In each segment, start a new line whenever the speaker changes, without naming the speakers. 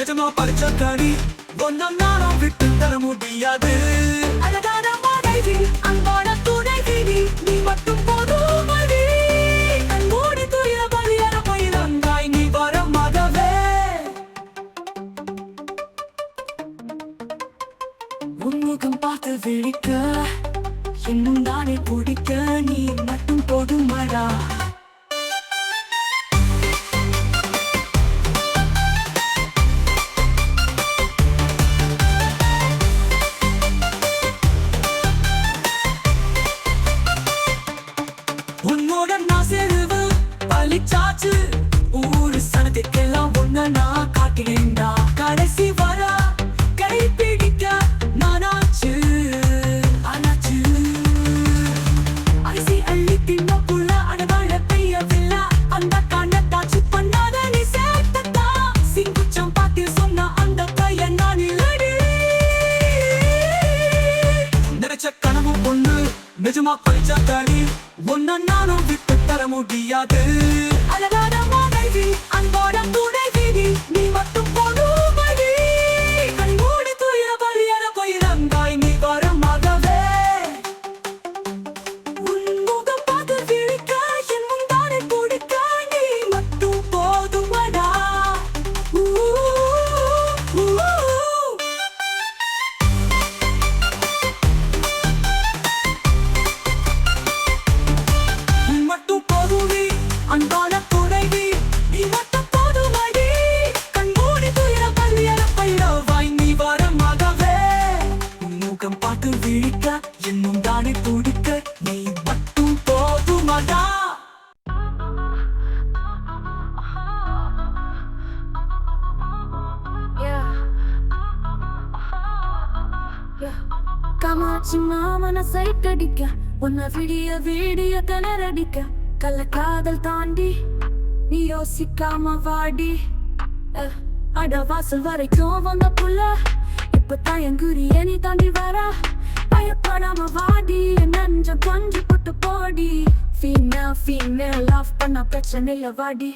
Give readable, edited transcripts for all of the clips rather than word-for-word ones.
நிஜமா பறிச்ச கனி ஒன்னும் நானும் விட்டு தர முடியாது. அழகான மனைவி அன்பான துணைவி நீ மட்டும் போதும் மதி. கண்மூடி துய பலியற பயிரங்காய் நீ வரமாகவே. உன்முகம் பார்த்து விழிக்க இன்னும் தானே பிடிக்க நீ மட்டும் போதுமடா. உன்னுடன் நான் சேருவு பழிச்சாச்சு. ஊரு சனத்திற்கெல்லாம் ஒன்ன நான் காட்டினேன்டா. கடைசி வர கை பிடிக்க நானாச்சு ஆனாச்சு. அரிசி அள்ளி தின்ன புள்ள அடவாழ பெய்யவில்லை. அந்த கண்ணத்தாச்சு பண்ணாத நீ சேர்த்தா. சிங்குச்சம் பாட்டி சொன்ன அந்த பையன் நான் இல்லடி. நினைச்ச கனவு பொண்ணு நிஜமா பறிச்ச தனி ஒன்ன நானும் விட்டு தர முடியாது. அழகான மனைவி அன்போட துணைவி நீ மட்டும் போதும் மதி. கண்மூடி துய பலியற பயிரங்காய் நீ வரமாகவே. உன்முகம் பார்த்து விழிக்க என் முந்தானை பிடிக்க நீ மட்டும் போதுமடா. அன்பான துணைவி நீ மட்டும் போதுமடி. கண்மூடி துயர பள்ளியற பயிரவாய் நீ வரமாகவே. முகம் பார்த்து விழிக்க இன்னும் தானே துடிக்க நீ மட்டும் போதுமடா. காமாட்சி மாமன சைட்டடிக்க உன்னை விடிய விடிய கலரடிக்க. கள்ள காதல் தாண்டி நீ யோசிக்காம வாடி. அட வாசல் வரைக்கும் வந்த புள்ள இப்ப தயங்குரிய நீ தாண்டி வரா. பயப்படாம வாடி நெஞ்சம் கொஞ்சம் போட்டு போடி. ஃபீமேல் ஃபீமேல் லவ் பண்ண பிரச்சனை இல்ல வாடி.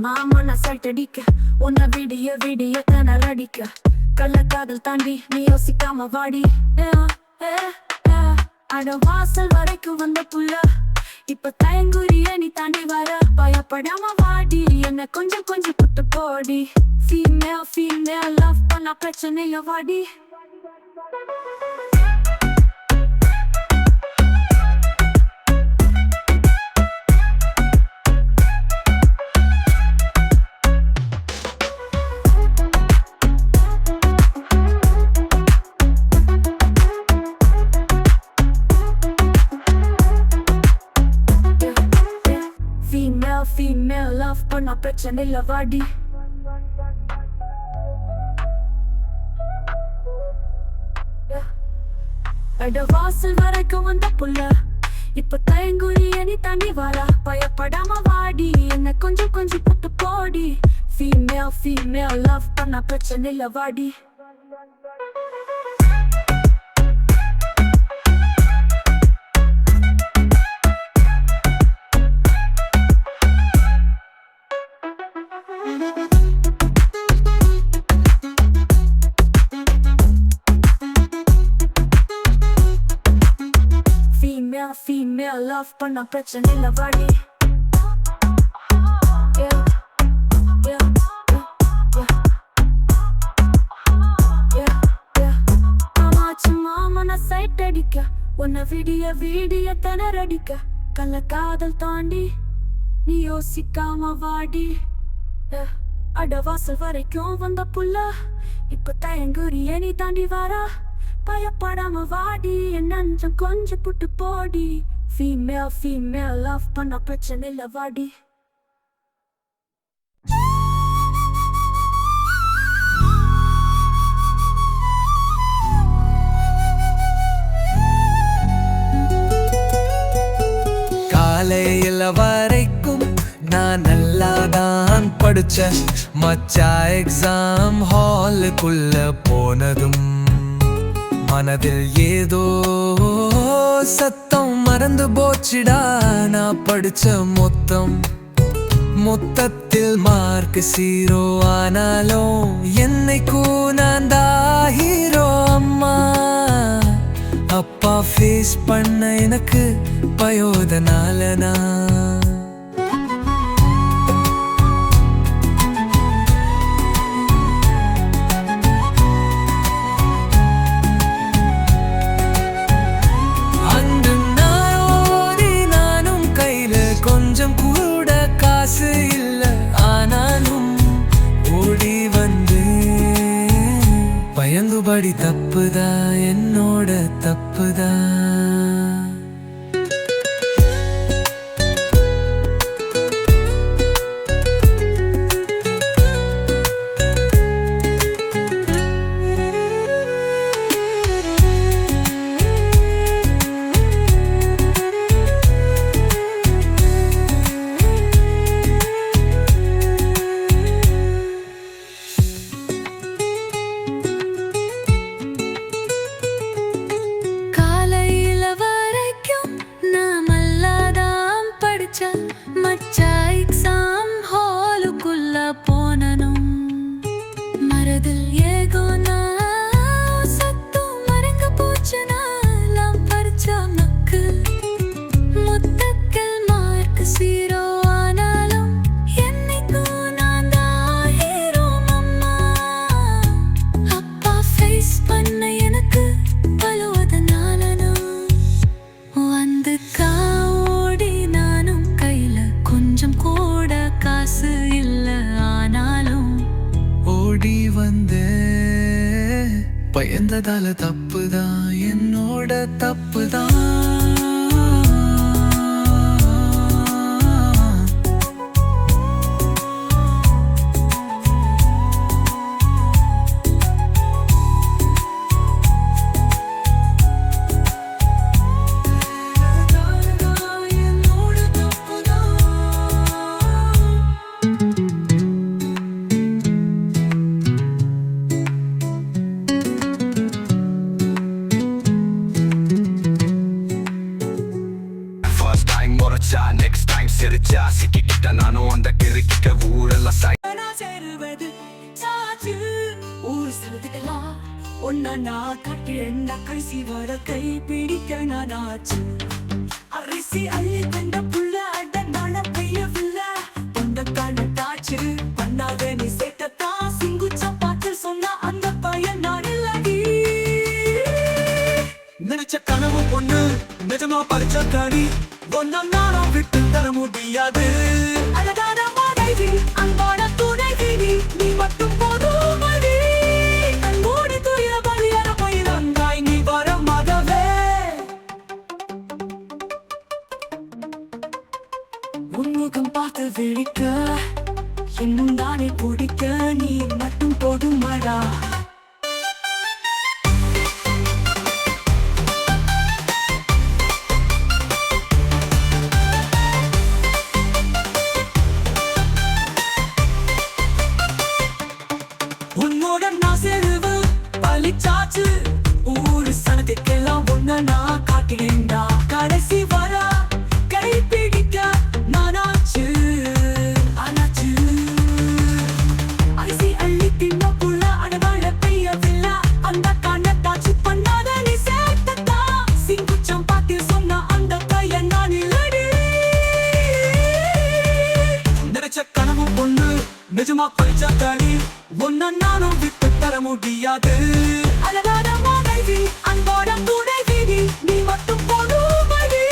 மாமா நான் சைட்டடிக்க உன்னை விடிய விடிய திணறடிக்க. கள்ள காதல் தாண்டி நீ யோசிக்காம வாடி. அட வாசல் வரைக்கும் வந்த புள்ள இப்ப தயங்குரிய நீ தாண்டி வர. பயப்படாம வாடி என்ன கொஞ்சம் கொஞ்சம் புட்டு போடி. ஃபீமேல் ஃபீமேல் லவ் பண்ண பிரச்சனை இல்ல வாடி. Female love பண்ண பிரச்சனை இல்ல வாடி. அட வாசல் வரைக்கும் வந்த புள்ள இப்ப தயங்குரிய நீ தாண்டி வரா. பயப்படாம வாடி என்ன கொஞ்சம் கொஞ்சம் புட்டு போடி. Female female love பண்ண பிரச்சனை இல்ல வாடி. Female love பண்ண பிரச்சனை இல்ல வாடி. காமாட்சி மாமன சைட்டடிக்க உன்னை விடிய விடிய திணறடிக்க. கள்ள காதல் தாண்டி நீ யோசிக்காம வாடி. அட வாசல் வரைக்கும் வந்த புள்ள இப்ப தயங்குரிய நீ தாண்டி வரா. பயப்படாம வாடி நெஞ்சம் கொஞ்சம் புட்டு போடி. ஃபீமேல் ஃபீமேல் லவ் பண்ண பிரச்சனை இல்ல வாடி.
காலையில் வரைக்கும் நான் நல்லாதான் படிச்ச மச்சா எக்ஸாம் ஹாலுக்குள்ள போனதும் மனதில் ஏதோ சத்தம் மறந்து போச்சுடா. நான் படிச்ச மொத்தத்தில் மார்க் 0 ஆனாலும் என்னைக்கும் நான் தான் ஹீரோ. அம்மா அப்பா ஃபேஸ் பண்ண எனக்கு பயோதனால நான் அன்று நானும் கையில கொஞ்சம் கூட காசு இல்ல, ஆனாலும் ஓடி வந்து பயந்துபடி தப்புதா என்னோட தப்புதா.
மச்சா எக்ஸாம் ஹாலுக்குள்ள போனனும் மரதில் ஏகோனா சத்தம் மறங்க போச்சுனா நான் படிச்ச மக்கு மொத்தத்தில் மார்க் 0 ஆனாலும் என்னைக்கும் நான் தான் ஹீரோ. அம்மா அப்பா ஃபேஸ் பண்ண எனக்கு பலவதனால வந்து ஓடி நானும் கையில கொஞ்சம் கூட காசு இல்ல, ஆனாலும்
ஓடி வந்து பயந்ததால தப்புதான் என்னோட தப்புதான்.
Next time சிரிச்சா சிக்கிட்ட நானும் அந்த கிறுக்கிட்ட ஊரெல்லாம்
சேருவது சாச்சு ஊர் செலுத்துக்கலாம் ஒன்னா நான் காட்டுறேன் கடைசி வர கை பிடிக்க நானாச்சு. அரிசி அள்ளி கண்ட புள்ள அட நான பெய்யவில்ல தொண்ட கண்ணட்டாச்சு பண்ணாத நீ சேட்டத்தான் சிங்குச்சா பாட்டு சொன்ன அந்த பையன் நான் இல்லடி.
நினைச்ச கனவு பொண்ணு நிஜமா பறிச்ச தனி ஒன்னா நானும் விட்டு தர முடியாது.
அழகான மனைவி அன்பான துணைவி நீ மட்டும் போதும் மடி. கண்மூடி துய பலியான பயிரங்காய் நீ வர மதவே. உன்முகம் பார்த்து விழிக்க இன்னும் தானே பிடிக்க நீ மட்டும் போதுமடா. உன்னுடன் நான் சேருவு பழிச்சாச்சு ஊரு சனத்திற்கெல்லாம் ஒன்ன நான் காட்டுகிறேன்டா. கடைசி வர கை பிடிக்க நானாச்சு ஆனாச்சு. அரிசி அள்ளி தின்ன புள்ள அடவாழ பெய்யவில்லை அந்த கண்ணட்டாச்சு பண்ணாத நீ சேர்த்தா சிங்குச்சம் பாட்டி சொன்ன அந்த பையன் நான் இல்லடி.
நினைச்ச கனவு பொண்ணு நிஜமா பறிச்ச தனி ஒன்னா நானும் விட்டு தர முடியாது.
அழகான மனைவி அன்போட துணைவி நீ மட்டும் போதும் மடி.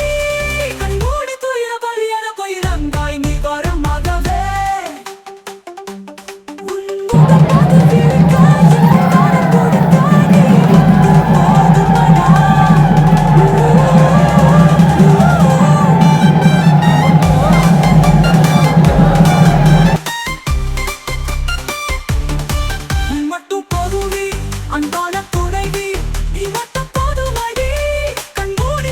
கண்மூடி துய பலியான பயிரங்காய் நீ வர மதவே. உன்முகம் பார்த்து விழிக்க இன்னும் தானே பிடிக்க நீ மட்டும் போதுமடா.
மட்டும் போதும் நீ அன்பான துணைவி நீ மட்டும் போதுமடி. கண்மூடி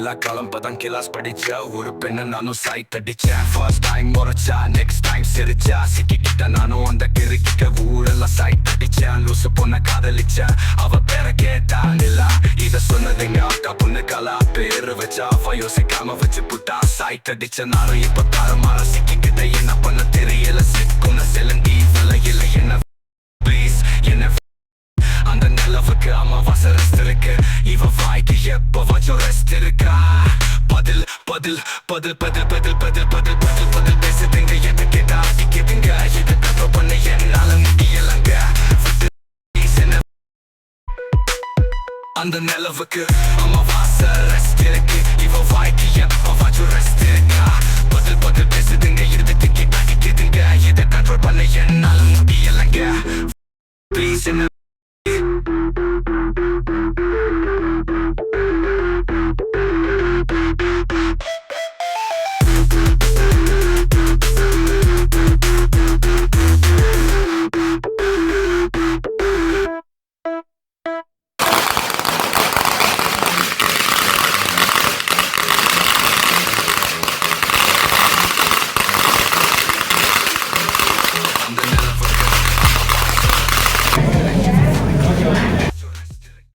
இல்ல கிளம்பதான் கிளாஸ் படிச்சா ஒரு பெண்ணை நானும் சைட் அடிச்சேன் ஃபர்ஸ்ட் டைம் முறைச்சா நெக்ஸ்ட் டைம் சிரிச்சா சிக்கிக்கிட்ட நானும் அந்த கிறுக்கிட்ட ஊரெல்லாம் சைட் அடிச்சேன் லூசு பொண்ண காதலிச்சேன் அவ பேரை கேட்டான் இல்ல இத சொன்னதுங்க அக்கா பொண்ணு கலா பேரு வச்சா அவ யோசிக்காம வச்சு புட்டா சைட் அடிச்ச நானும் இப்ப தாரமாற சிக்கிக்கிட்ட என்ன பண்ண தெரியல சிக்குன செலந்தி விலையில என்ன ப்ளீஸ் என்ன அந்த நிலவுக்கு அமாவாசை ரெஸ்ட் இருக்கு இவ வாய்க்கு எப்பவாச்சும் ரெஸ்ட் இருக்கா பதில் பதில் பதில் பதில் பதில் பதில் பதில் பதில் பதில் பேசுதுங்க எது கேட்டா கேட்டுங்க இது தப்பு பண்ண என்னால முடியலங்க அந்த நிலவுக்கு அமாவாசை